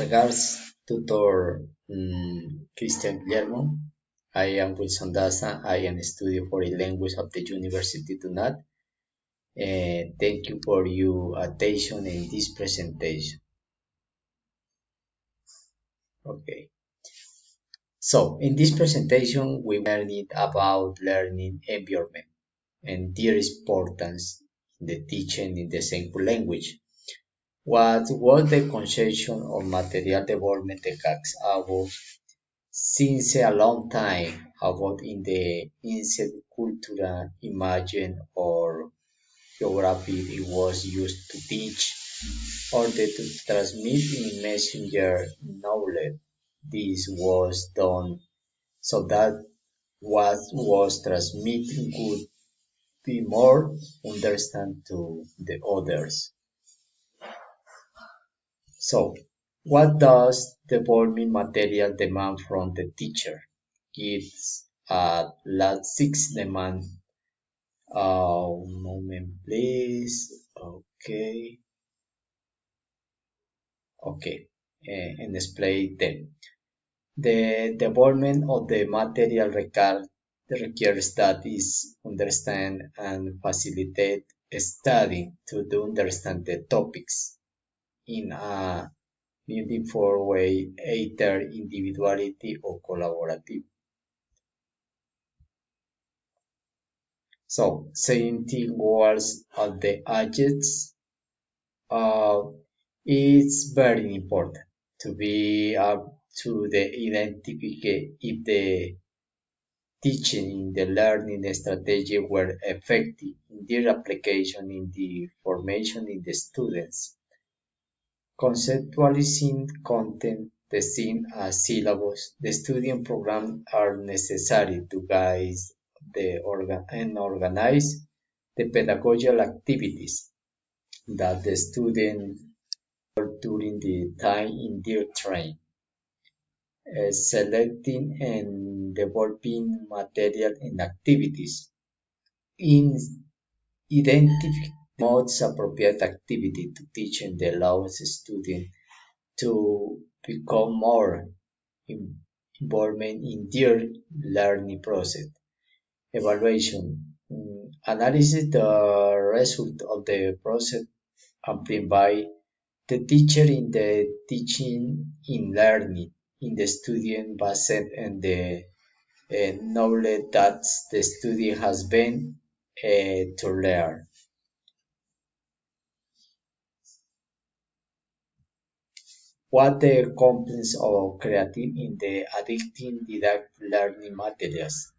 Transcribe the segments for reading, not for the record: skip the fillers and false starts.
regards, Tutor Christian Guillermo. I am Wilson Daza. I am a student for the language of the University to NAT. Thank you for your attention in this presentation. Okay. So in this presentation, we learned about learning environment and their importance in the teaching in the simple language. What was the conception of material development text about since a long time about in the ancient culture, imagine or geography it was used to teach or to transmit in messenger knowledge. This was done so that what was transmitted could be more understand to the others. So, what does the volume material demand from the teacher? Gives last 6 demand. Moment, please. Okay. Okay. And display them. The development of the material requires that is understand and facilitate study to understand the topics in a meaningful way, either individuality or collaborative. So, setting goals of the agents is very important to be up to the identify if the teaching in the learning strategy were effective in their application in the formation in the students. Conceptualizing content, design a syllabus, the student programs are necessary to guide and organize the pedagogical activities that the student during the time in their training. Selecting and developing material and activities. In identifying the most appropriate activity to teach and allows the student to become more involvement in their learning process. Evaluation. Analysis the result of the process amplified by the teacher in the teaching in learning in the student based and the knowledge that the student has been to learn. What the components of creative in the addicting didactic learning materials.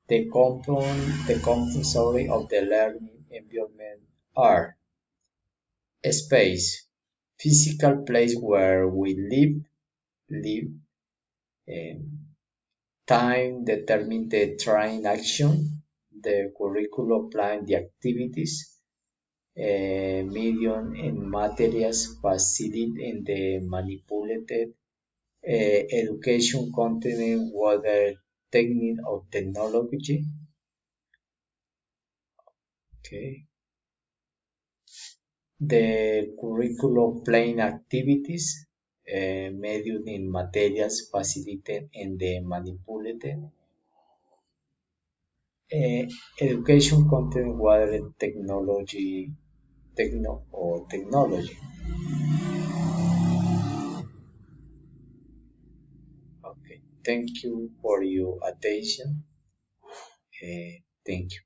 The components of the learning environment are space, physical place where we live, time determine the training action, the curriculum plan the activities, medium and materials facilitate and the manipulated, education content whether technique or technology. Okay. The curriculum plan activities, medium and materials facilitated and the manipulated. Education content whether technology. Okay, thank you for your attention. Thank you.